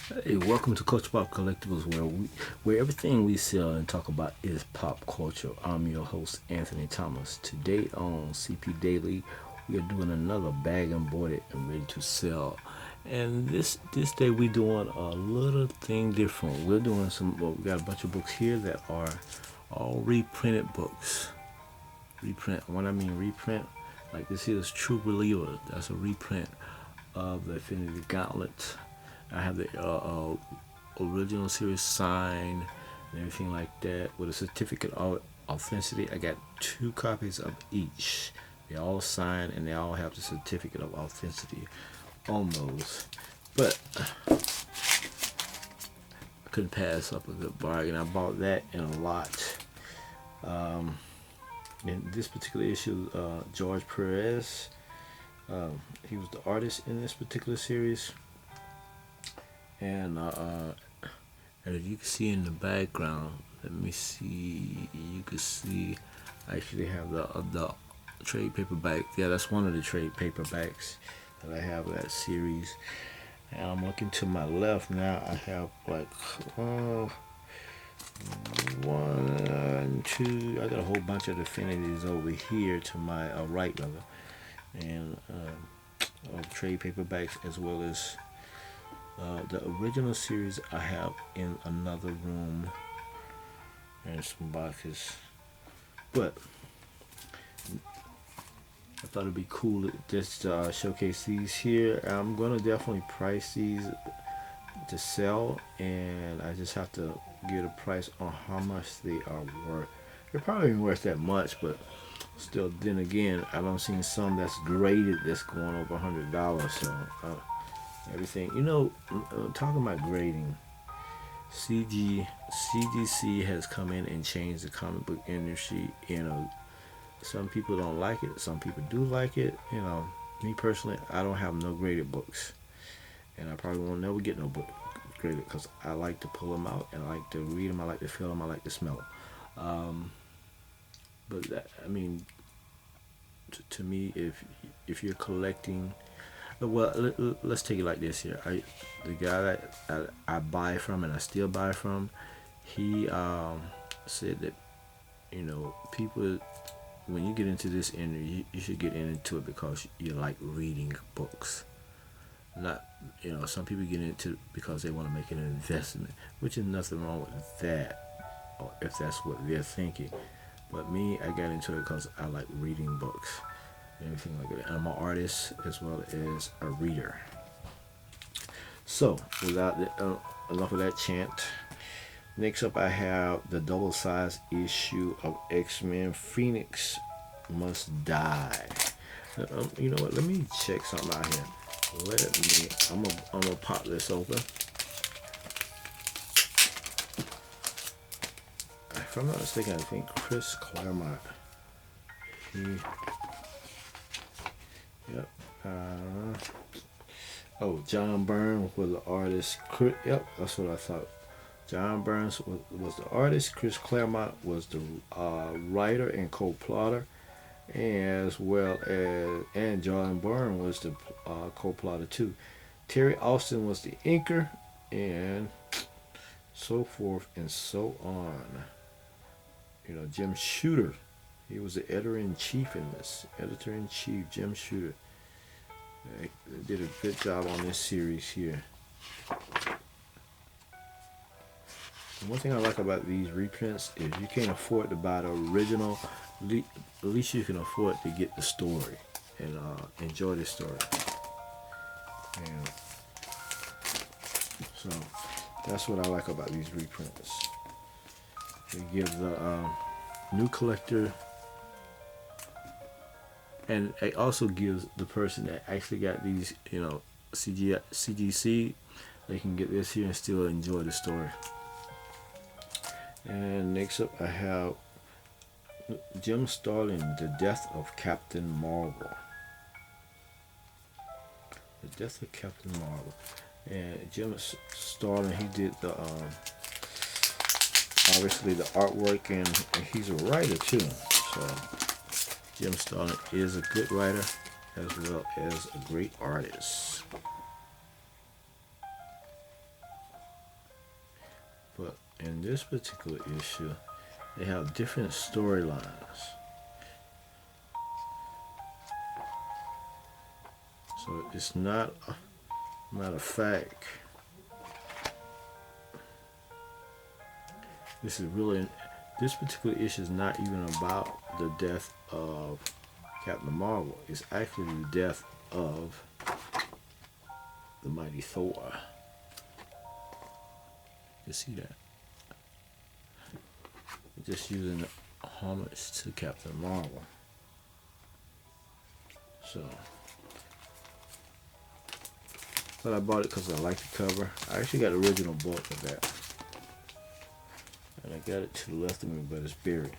Hey, welcome to Culture Pop Collectibles, where everything we sell and talk about is pop culture. I'm your host Anthony Thomas. Today on CP Daily, we are doing another bag and boarded and ready to sell. And this day we're doing a little thing different. We're doing we got a bunch of books here that are all reprinted books. Reprint. When I mean reprint, like this here is True Believer. That's a reprint of the Infinity Gauntlet. I have the original series signed and everything like that with a certificate of authenticity. I got 2 copies of each. They all signed and they all have the certificate of authenticity on those. But I couldn't pass up a good bargain. I bought that in a lot. In this particular issue, George Perez, he was the artist in this particular series. And as you can see in the background, let me see. You can see I actually have the trade paperback. Yeah, that's one of the trade paperbacks that I have of that series. And I'm looking to my left now. I have like one, two. I got a whole bunch of affinities over here to my right, rather, and trade paperbacks as well as the original series I have in another room and some boxes. But I thought it'd be cool to just showcase these here. I'm gonna definitely price these to sell, and I just have to get a price on how much they are worth. They're probably not worth that much, but still, then again, I don't see some that's graded that's going over $100. So everything, talking about grading, CGC has come in and changed the comic book industry. Some people don't like it, some people do like it. Me personally, I don't have no graded books, and I probably won't never get no book graded because I like to pull them out and I like to read them, I like to feel them, I like to smell them. But that, to me, if you're collecting, well, let's take it like this here. The guy that I buy from and I still buy from, he said that people, when you get into this industry, you should get into it because you like reading books. Not, some people get into it because they want to make an investment, which is nothing wrong with that, or if that's what they're thinking. But me, I got into it because I like reading books and everything like that. And I'm an artist as well as a reader. So, without enough of that chant, next up I have the double-sized issue of X-Men Phoenix Must Die. You know what? Let me check something out here. I'm gonna pop this open. If I'm not mistaken, I think Chris Claremont. Yep. John Byrne was the artist. Yep, that's what I thought. John Burns was the artist. Chris Claremont was the writer and co-plotter, as well and John Byrne was the co-plotter too. Terry Austin was the inker, and so forth and so on. Jim Shooter, he was the editor-in-chief in this. Editor-in-chief, Jim Shooter. They did a good job on this series here. And one thing I like about these reprints is you can't afford to buy the original. At least you can afford to get the story and enjoy the story. And so that's what I like about these reprints. They give the new collector, and it also gives the person that actually got these, CGC, they can get this here and still enjoy the story. And next up I have Jim Starlin, The Death of Captain Marvel. The Death of Captain Marvel. And Jim Starlin, he did the obviously the artwork, and he's a writer too. So Jim Starlin is a good writer as well as a great artist. But in this particular issue, they have different storylines. So it's not, matter of fact, this particular issue is not even about the death of Captain Marvel. It's actually the death of the mighty Thor. You see that? Just using homage to Captain Marvel. So, but I bought it because I like the cover. I actually got the original book of that. And I got it to the left of me, but it's buried.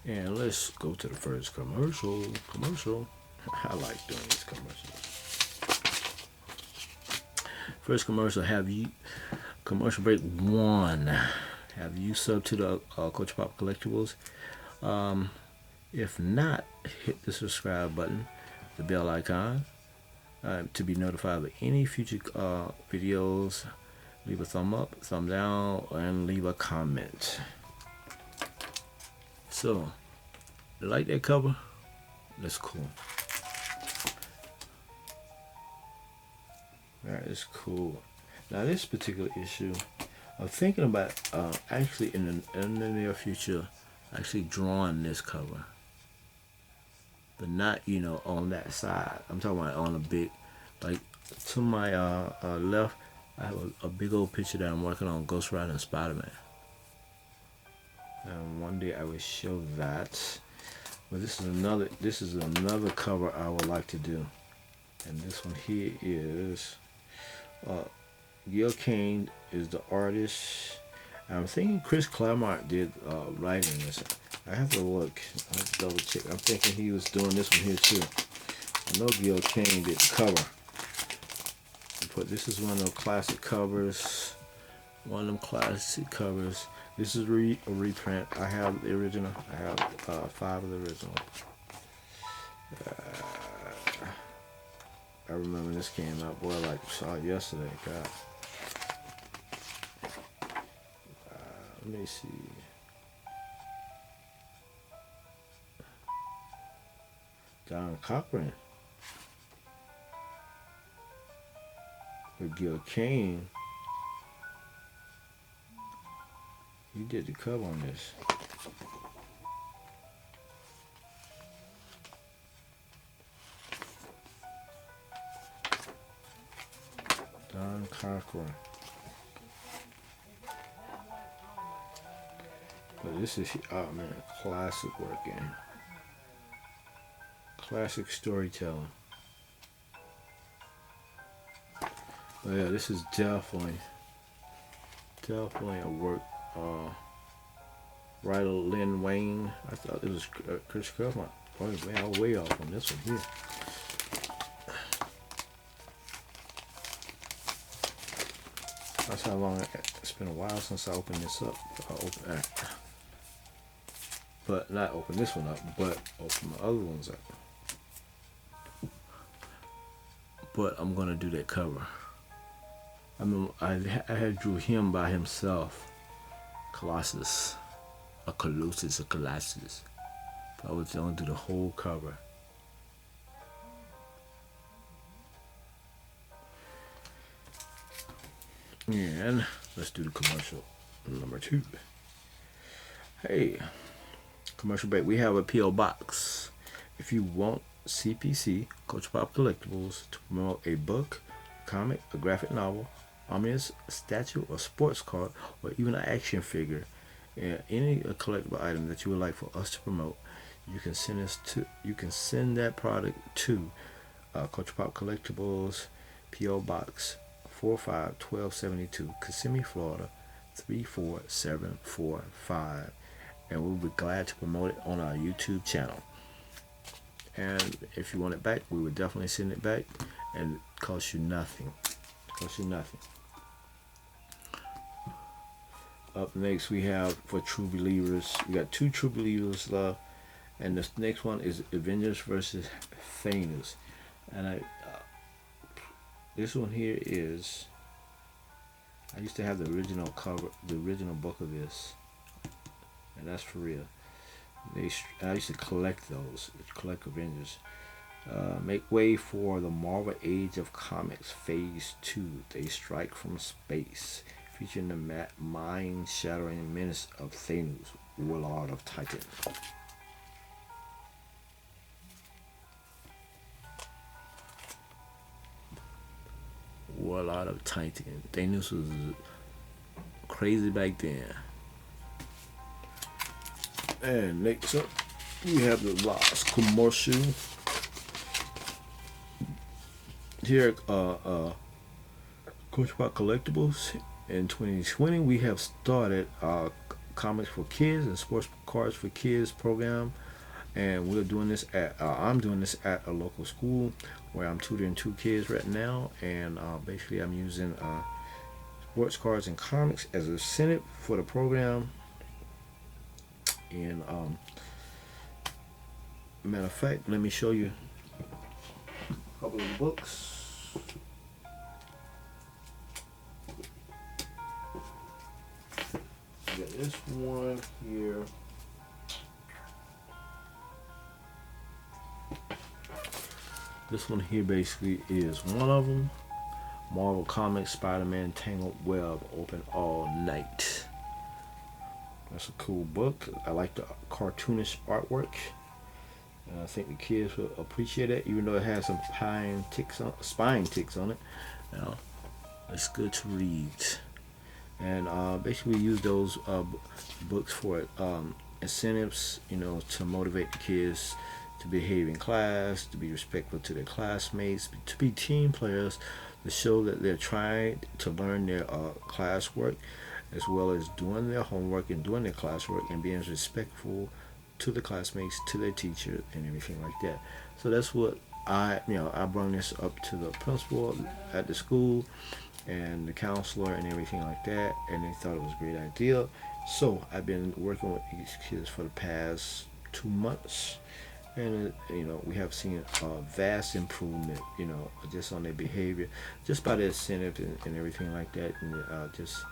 And let's go to the first commercial. I like doing these commercials. First commercial, commercial break 1. Have you subbed to the Culture Pop Collectibles? If not, hit the subscribe button, the bell icon, to be notified of any future videos. Leave a thumb up, thumb down, and leave a comment. So, you like that cover? That's cool. That is cool. Now, this particular issue, I'm thinking about actually in the near future, actually drawing this cover, but not on that side. I'm talking about on a big, like to my left. I have a big old picture that I'm working on, Ghost Rider and SpiderMan. And one day I will show that. But this is another cover I would like to do. And this one here is Gaint is the artist. I'm thinking Chris Claremont did writing this. I have to look. I have to double check. I'm thinking he was doing this one here too. I know Gaint did the cover. But this is one of those classic covers. One of them classic covers. This is a reprint. I have the original. I have 5 of the original. I remember this came out, boy, like saw it yesterday. God. Let me see. Don Cochran. With Gil Kane. He did the cover on this. Don Cochran. But this is, oh man, classic working. Classic storytelling. But yeah, this is definitely a work. Writer Lynn Wayne. I thought it was Chris Claremont. Boy, man, I was way off on this one here. That's how long it's been a while since I opened this up. But not open this one up, but open the other ones up. But I'm gonna do that cover. I mean, I had drew him by himself. Colossus. A Colossus. But I was gonna do the whole cover. And let's do the commercial number 2. Hey, commercial break. We have a P.O. box. If you want CPC, Culture Pop Collectibles, to promote a book, comic, a graphic novel, omnibus, statue, or sports card, or even an action figure, any collectible item that you would like for us to promote, you can send that product to Culture Pop Collectibles, P.O. Box 451272, Kissimmee, Florida 34745, and we'll be glad to promote it on our YouTube channel. And if you want it back, we would definitely send it back, and it costs you nothing. Up next, we have for True Believers. We got 2 True Believers left, and this next one is Avengers versus Thanos. And this one here is, I used to have the original cover, the original book of this, and that's for real. I used to collect those, collect Avengers. Make way for the Marvel Age of Comics Phase 2. They strike from space, featuring the mind-shattering menace of Thanos, Warlord of Titan. Warlord of Titan. Thanos was crazy back then. And next up, we have the last commercial. Here at Culture Pop Collectibles. In 2020, we have started Comics for Kids and Sports Cards for Kids program. And we're doing this at, I'm doing this at a local school where I'm tutoring 2 kids right now. And basically I'm using sports cards and comics as a incentive for the program. And matter of fact, let me show you a couple of the books. I got this one here. This one here basically is one of them. Marvel Comics SpiderMan Tangled Web Open All Night. That's a cool book. I like the cartoonish artwork. And I think the kids will appreciate it, even though it has some spine ticks on it. Now, it's good to read. And basically we use those books for incentives, you know, to motivate the kids to behave in class, to be respectful to their classmates, to be team players, to show that they're trying to learn their classwork, as well as doing their homework and doing their classwork and being respectful to the classmates, to their teacher, and everything like that. So that's what I brought this up to the principal at the school and the counselor and everything like that, and they thought it was a great idea. So I've been working with these kids for the past 2 months, and you know, we have seen a vast improvement, you know, just on their behavior, just by the incentive and everything like that, and just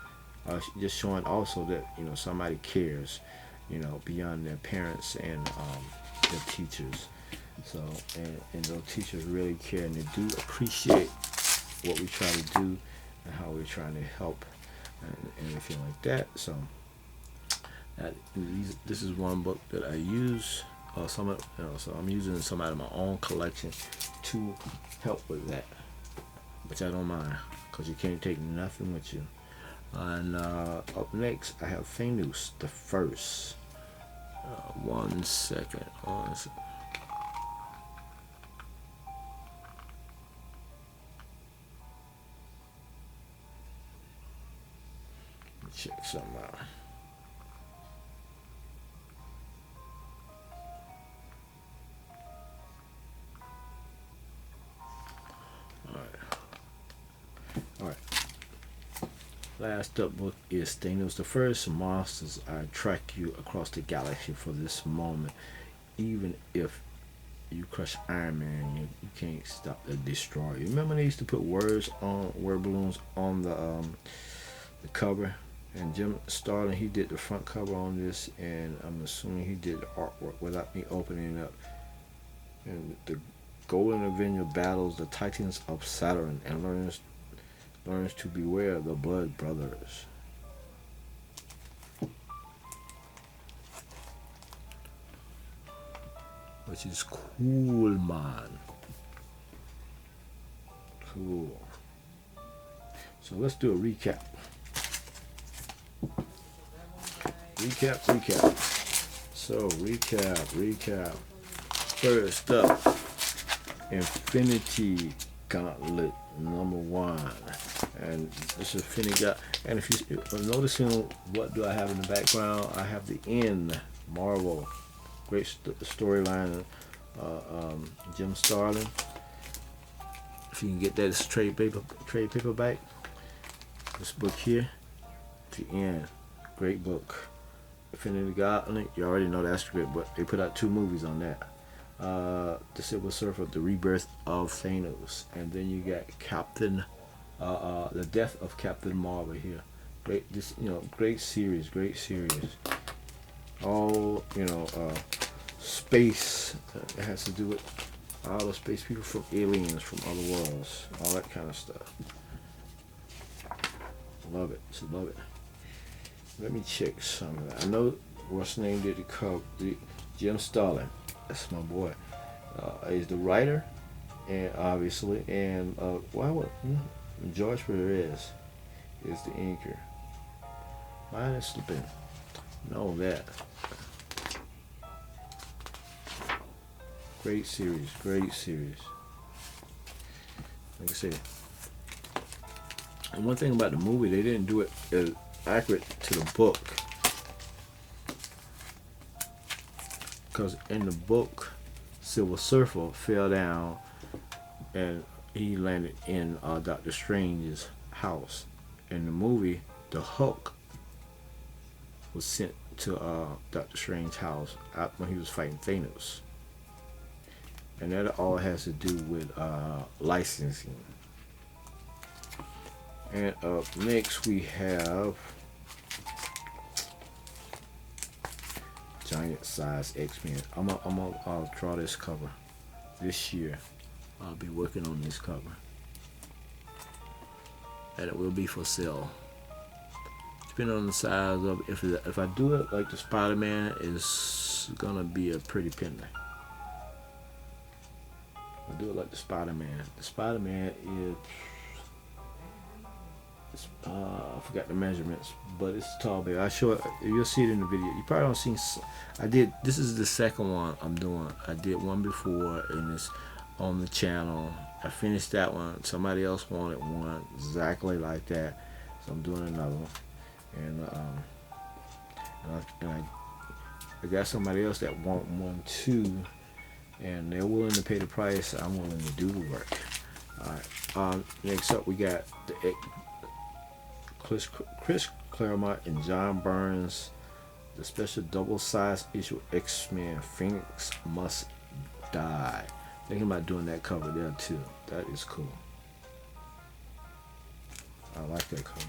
showing also that, you know, somebody cares, you know, beyond their parents and their teachers. So and those teachers really care, and they do appreciate what we try to do and how we're trying to help and everything like that. So this is one book that I use. So I'm using some out of my own collection to help with that, which I don't mind, because you can't take nothing with you. And up next, I have Thanos the First. 1 second. Check something out. All right. Last up book is Thanos the First. Monsters track you across the galaxy for this moment. Even if you crush Iron Man, you can't stop the destroyer. Remember they used to put word balloons on the cover, and Jim Starlin, he did the front cover on this, and I'm assuming he did the artwork without me opening it up. And the Golden Avenger battles the Titans of Saturn and learns to beware of the Blood Brothers. Which is cool, man. Cool. So let's do a recap. So recap. First up, Infinity Gauntlet #1, and this is Infinity Gauntlet. And if you're noticing, what do I have in the background? I have the End Marvel, great storyline. Jim Starlin. If you can get that, it's trade paperback. This book here, The End, great book. Infinity Gauntlet, you already know that's great, but they put out 2 movies on that. the Silver Surfer, the rebirth of Thanos, and then you got Captain, the death of Captain Marvel here. Great, this great series, great series. All space. It has to do with outer space, people from aliens, from other worlds, all that kind of stuff. Love it, just love it. Let me check some of that. I know what's name did the cover. Jim Starlin, that's my boy. Is the writer, and obviously, and why would George Perez is the inker. Mine is slipping. Know that. Great series, great series. Like I said, and one thing about the movie, they didn't do it as accurate to the book, because in the book, Silver Surfer fell down and he landed in Doctor Strange's house. In the movie, the Hulk was sent to Doctor Strange's house out when he was fighting Thanos. And that all has to do with licensing. And up next we have Gaint-Size X-Men. I'll draw this cover this year. I'll be working on this cover, and it will be for sale. Depending on the size of it. If I do it like the SpiderMan, it's gonna be a pretty penny. I do it like the SpiderMan. The SpiderMan is I forgot the measurements, but it's tall, baby. I show it. You'll see it in the video. You probably don't see. I did. This is the second one I'm doing. I did one before, and it's on the channel. I finished that one. Somebody else wanted one exactly like that, so I'm doing another one. And I got somebody else that want one too, and they're willing to pay the price. I'm willing to do the work. All right. Next up, we got the Chris Claremont and John Burns, the special double-sized issue X-Men Phoenix Must Die. Thinking about doing that cover there too. That is cool. I like that cover.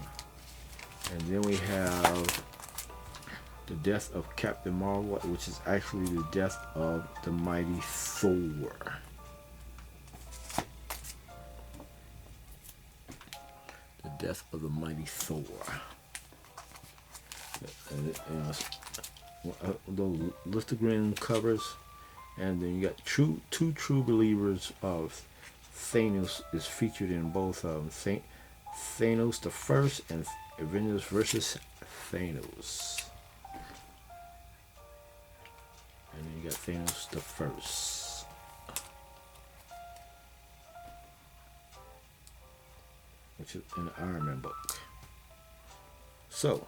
And then we have the death of Captain Marvel, which is actually the death of the mighty Thor. The death of the mighty Thor. Those Listergren covers, and then you got two true believers of Thanos is featured in both of them. Thanos the First and Avengers versus Thanos. And then you got Thanos the First. Which is in the Iron Man book. So,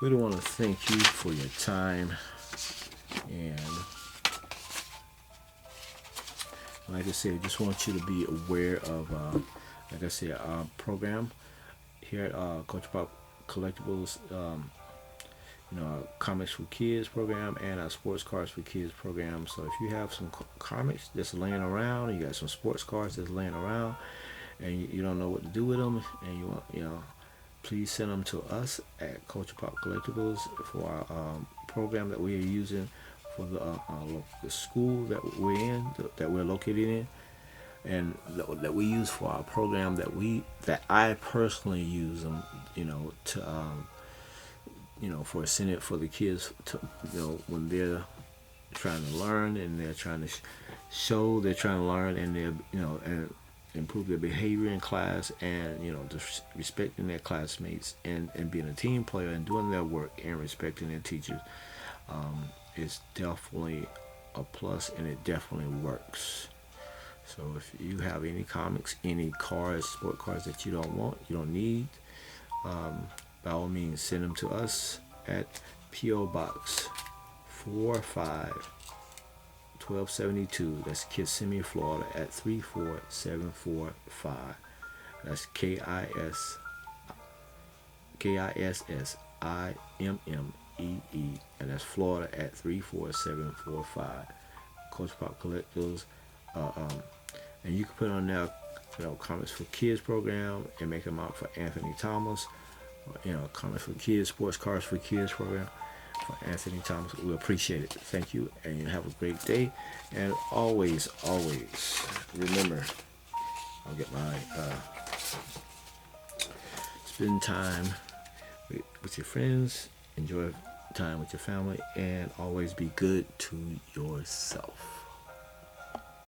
we do want to thank you for your time, and like I said, just want you to be aware of, like I said, our program here at Culture Pop Collectibles. Our comics for kids program and our sports cards for kids program. So if you have some comics that's laying around, you got some sports cards that's laying around, and you don't know what to do with them, and you want, please send them to us at Culture Pop Collectibles for our program that we are using for the school that we're in, that we're located in, and that we use for our program that I personally use them, to for sending it for the kids to, when they're trying to learn and they're trying to they're trying to learn, and they're and improve their behavior in class, and just respecting their classmates, and being a team player and doing their work and respecting their teachers. Is definitely a plus, and it definitely works. So if you have any comics, any cards, sport cards that you don't need, by all means send them to us at P.O. Box 45-1272. That's Kissimmee, Florida at 34745. That's KISSIMMEE, and that's Florida at 34745. Culture Pop Collectibles, and you can put on there, comments for kids program, and make them out for Anthony Thomas. Comments for kids, sports cars for kids program for Anthony Thomas. We appreciate it. Thank you, and you have a great day. And always remember, I'll get my spend time with your friends, enjoy time with your family, and always be good to yourself.